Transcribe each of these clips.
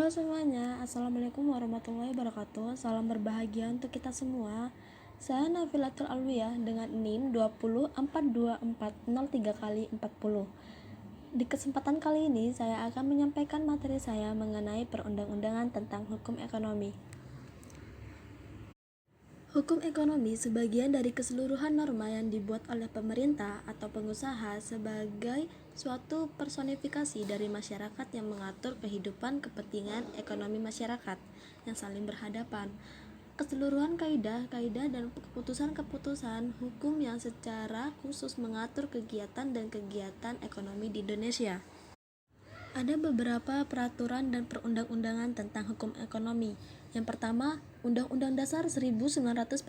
Halo semuanya, Assalamualaikum warahmatullahi wabarakatuh. Salam berbahagia untuk kita semua. Saya Nafilatul Alwiyah dengan NIM 204240 kali 40. Di kesempatan kali ini saya akan menyampaikan materi saya mengenai perundang-undangan tentang hukum ekonomi. Hukum ekonomi sebagian dari keseluruhan norma yang dibuat oleh pemerintah atau pengusaha sebagai suatu personifikasi dari masyarakat yang mengatur kehidupan kepentingan ekonomi masyarakat yang saling berhadapan. Keseluruhan kaidah-kaidah dan keputusan-keputusan hukum yang secara khusus mengatur kegiatan dan kegiatan ekonomi di Indonesia. Ada beberapa peraturan dan perundang-undangan tentang hukum ekonomi. Yang pertama, Undang-Undang Dasar 1945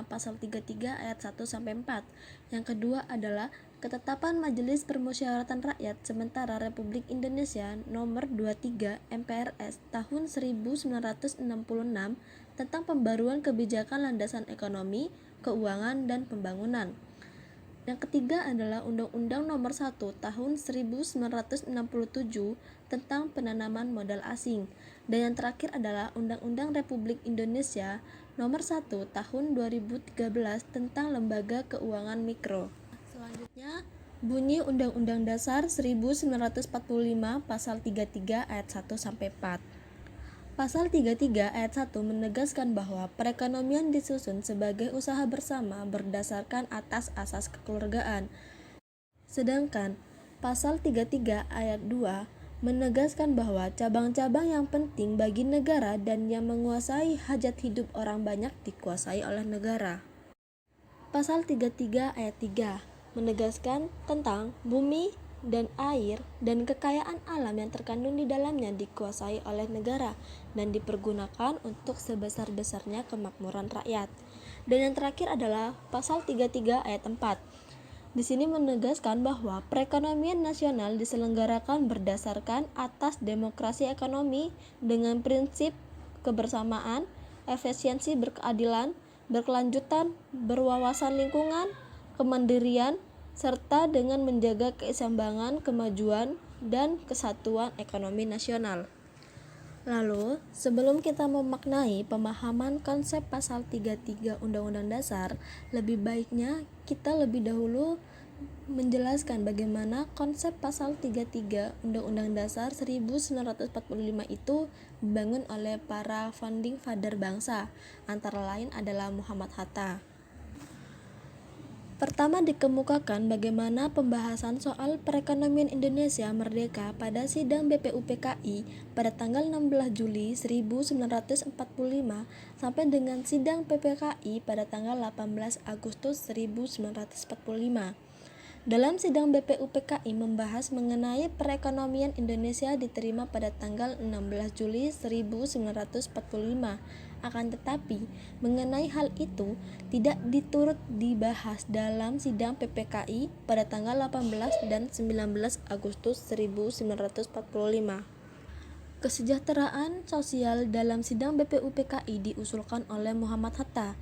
Pasal 33 ayat 1 sampai 4. Yang kedua adalah Ketetapan Majelis Permusyawaratan Rakyat Sementara Republik Indonesia Nomor 23 MPRS Tahun 1966 tentang pembaruan kebijakan landasan ekonomi, keuangan, dan pembangunan. Yang ketiga adalah Undang-Undang Nomor 1 Tahun 1967 tentang penanaman modal asing. Dan yang terakhir adalah Undang-Undang Republik Indonesia Nomor 1 Tahun 2013 tentang lembaga keuangan mikro. Selanjutnya, bunyi Undang-Undang Dasar 1945 Pasal 33 ayat 1 sampai 4. Pasal 33 ayat 1 menegaskan bahwa perekonomian disusun sebagai usaha bersama berdasarkan atas asas kekeluargaan. Sedangkan Pasal 33 ayat 2 menegaskan bahwa cabang-cabang yang penting bagi negara dan yang menguasai hajat hidup orang banyak dikuasai oleh negara. Pasal 33 ayat 3 menegaskan tentang bumi dan air dan kekayaan alam yang terkandung di dalamnya dikuasai oleh negara dan dipergunakan untuk sebesar-besarnya kemakmuran rakyat. Dan yang terakhir adalah Pasal 33 ayat 4. Di sini menegaskan bahwa perekonomian nasional diselenggarakan berdasarkan atas demokrasi ekonomi dengan prinsip kebersamaan, efisiensi, berkeadilan, berkelanjutan, berwawasan lingkungan, kemandirian, serta dengan menjaga keseimbangan, kemajuan, dan kesatuan ekonomi nasional. Lalu, sebelum kita memaknai pemahaman konsep Pasal 33 Undang-Undang Dasar, lebih baiknya kita lebih dahulu menjelaskan bagaimana konsep Pasal 33 Undang-Undang Dasar 1945 itu dibangun oleh para founding father bangsa, antara lain adalah Muhammad Hatta. Pertama dikemukakan bagaimana pembahasan soal perekonomian Indonesia merdeka pada sidang BPUPKI pada tanggal 16 Juli 1945 sampai dengan sidang PPKI pada tanggal 18 Agustus 1945. Dalam sidang BPUPKI membahas mengenai perekonomian Indonesia diterima pada tanggal 16 Juli 1945. Akan tetapi, mengenai hal itu tidak diturut dibahas dalam sidang PPKI pada tanggal 18 dan 19 Agustus 1945. Kesejahteraan sosial dalam sidang BPUPKI diusulkan oleh Muhammad Hatta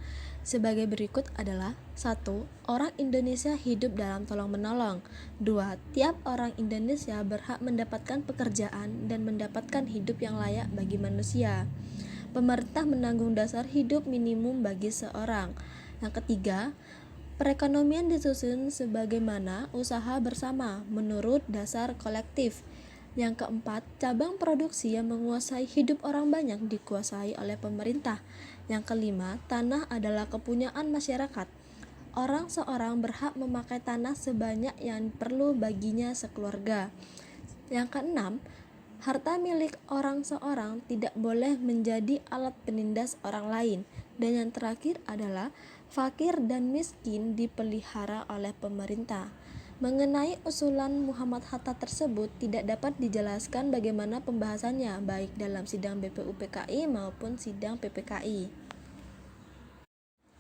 sebagai berikut adalah: 1. Orang Indonesia hidup dalam tolong-menolong. 2. Tiap orang Indonesia berhak mendapatkan pekerjaan dan mendapatkan hidup yang layak bagi manusia. Pemerintah menanggung dasar hidup minimum bagi seorang. Yang ketiga, perekonomian disusun sebagaimana usaha bersama menurut dasar kolektif. Yang keempat, cabang produksi yang menguasai hidup orang banyak dikuasai oleh pemerintah. Yang kelima, tanah adalah kepunyaan masyarakat. Orang seorang berhak memakai tanah sebanyak yang perlu baginya sekeluarga. Yang keenam, harta milik orang seorang tidak boleh menjadi alat penindas orang lain. Dan yang terakhir adalah fakir dan miskin dipelihara oleh pemerintah. Mengenai usulan Muhammad Hatta tersebut tidak dapat dijelaskan bagaimana pembahasannya baik dalam sidang BPUPKI maupun sidang PPKI.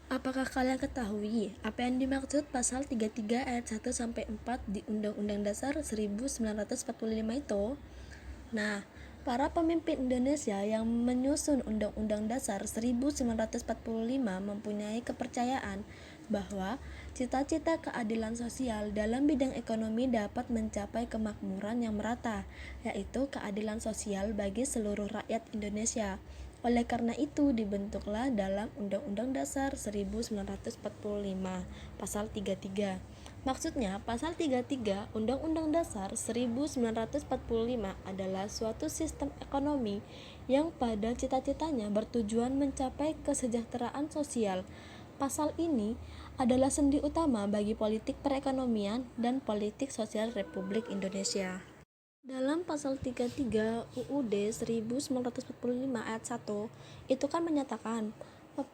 Apakah kalian ketahui apa yang dimaksud Pasal 33 ayat 1 sampai 4 di Undang-Undang Dasar 1945 itu? Nah, para pemimpin Indonesia yang menyusun Undang-Undang Dasar 1945 mempunyai kepercayaan bahwa Cita-cita keadilan sosial dalam bidang ekonomi dapat mencapai kemakmuran yang merata, yaitu keadilan sosial bagi seluruh rakyat Indonesia. Oleh karena itu dibentuklah dalam Undang-Undang Dasar 1945, Pasal 33. Maksudnya, Pasal 33 Undang-Undang Dasar 1945 adalah suatu sistem ekonomi yang pada cita-citanya bertujuan mencapai kesejahteraan sosial. Pasal ini adalah sendi utama bagi politik perekonomian dan politik sosial Republik Indonesia. Dalam pasal 33 UUD 1945 ayat 1, itu kan menyatakan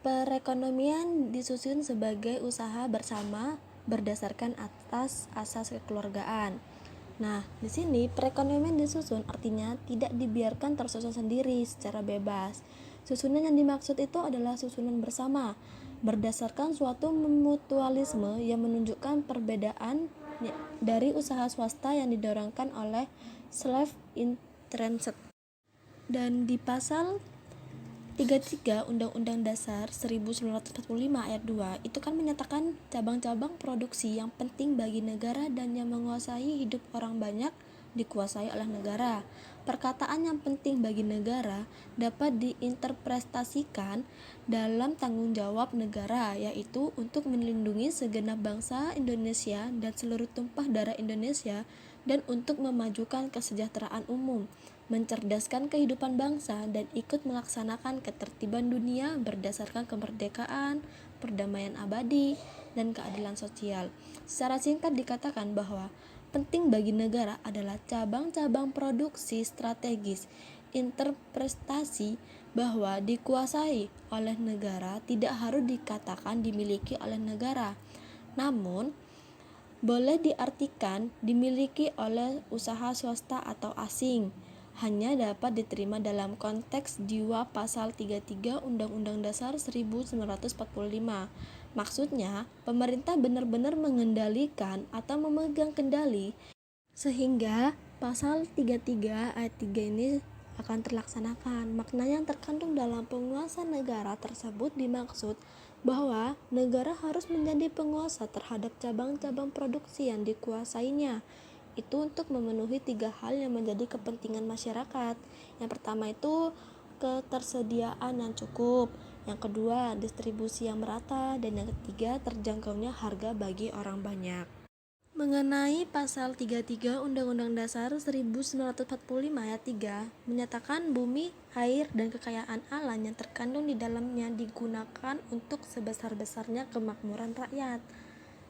perekonomian disusun sebagai usaha bersama berdasarkan atas asas kekeluargaan. Nah, di sini perekonomian disusun artinya tidak dibiarkan tersusun sendiri secara bebas. Susunan yang dimaksud itu adalah susunan bersama, berdasarkan suatu mutualisme yang menunjukkan perbedaan dari usaha swasta yang didorongkan oleh self-interest. Dan di pasal 33 Undang-Undang Dasar 1945 ayat 2 itu kan menyatakan cabang-cabang produksi yang penting bagi negara dan yang menguasai hidup orang banyak dikuasai oleh negara. Perkataan yang penting bagi negara dapat diinterpretasikan dalam tanggung jawab negara, yaitu untuk melindungi segenap bangsa Indonesia dan seluruh tumpah darah Indonesia, dan untuk memajukan kesejahteraan umum, mencerdaskan kehidupan bangsa, dan ikut melaksanakan ketertiban dunia berdasarkan kemerdekaan, perdamaian abadi, dan keadilan sosial. Secara singkat dikatakan bahwa penting bagi negara adalah cabang-cabang produksi strategis. Interpretasi bahwa dikuasai oleh negara tidak harus dikatakan dimiliki oleh negara, namun boleh diartikan dimiliki oleh usaha swasta atau asing, hanya dapat diterima dalam konteks jiwa Pasal 33 Undang-Undang Dasar 1945. Maksudnya, pemerintah benar-benar mengendalikan atau memegang kendali sehingga Pasal 33 ayat 3 ini akan terlaksanakan. Makna yang terkandung dalam penguasa negara tersebut dimaksud bahwa negara harus menjadi penguasa terhadap cabang-cabang produksi yang dikuasainya. Itu untuk memenuhi 3 hal yang menjadi kepentingan masyarakat. Yang pertama itu ketersediaan yang cukup, yang kedua distribusi yang merata, dan yang ketiga terjangkaunya harga bagi orang banyak. Mengenai pasal 33 Undang-Undang Dasar 1945 ayat 3 menyatakan bumi, air, dan kekayaan alam yang terkandung di dalamnya digunakan untuk sebesar-besarnya kemakmuran rakyat.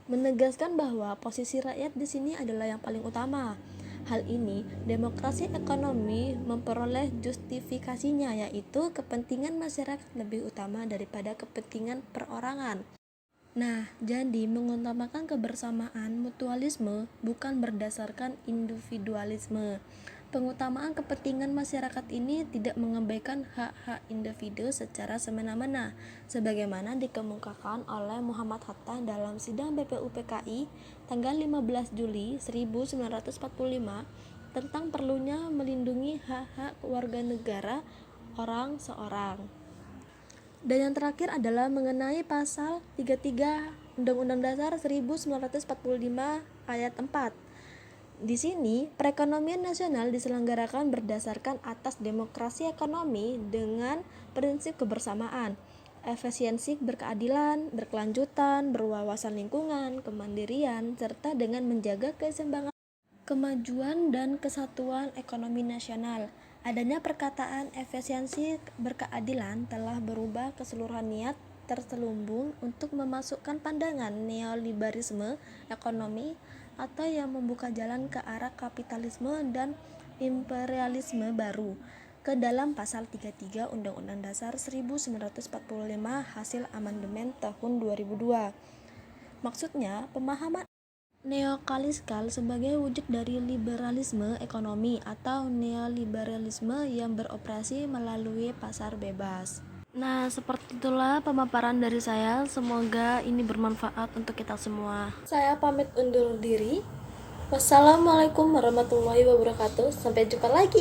Menegaskan bahwa posisi rakyat di sini adalah yang paling utama. Hal ini, demokrasi ekonomi memperoleh justifikasinya, yaitu kepentingan masyarakat lebih utama daripada kepentingan perorangan. Nah, jadi mengutamakan kebersamaan mutualisme bukan berdasarkan individualisme. Pengutamaan kepentingan masyarakat ini tidak mengabaikan hak-hak individu secara semena-mena, sebagaimana dikemukakan oleh Muhammad Hatta dalam sidang BPUPKI tanggal 15 Juli 1945 tentang perlunya melindungi hak-hak warga negara orang seorang. Dan yang terakhir adalah mengenai pasal 33 Undang-Undang Dasar 1945 ayat 4. Di sini, perekonomian nasional diselenggarakan berdasarkan atas demokrasi ekonomi dengan prinsip kebersamaan, efisiensi, berkeadilan, berkelanjutan, berwawasan lingkungan, kemandirian, serta dengan menjaga keseimbangan, kemajuan, dan kesatuan ekonomi nasional. Adanya perkataan efisiensi berkeadilan telah berubah keseluruhan niat terselubung untuk memasukkan pandangan neoliberalisme ekonomi atau yang membuka jalan ke arah kapitalisme dan imperialisme baru ke dalam pasal 33 Undang-Undang Dasar 1945 hasil amandemen tahun 2002. Maksudnya, pemahaman neoklasik sebagai wujud dari liberalisme ekonomi atau neoliberalisme yang beroperasi melalui pasar bebas. Nah, seperti itulah pemaparan dari saya. Semoga ini bermanfaat untuk kita semua. Saya pamit undur diri. Wassalamualaikum warahmatullahi wabarakatuh. Sampai jumpa lagi.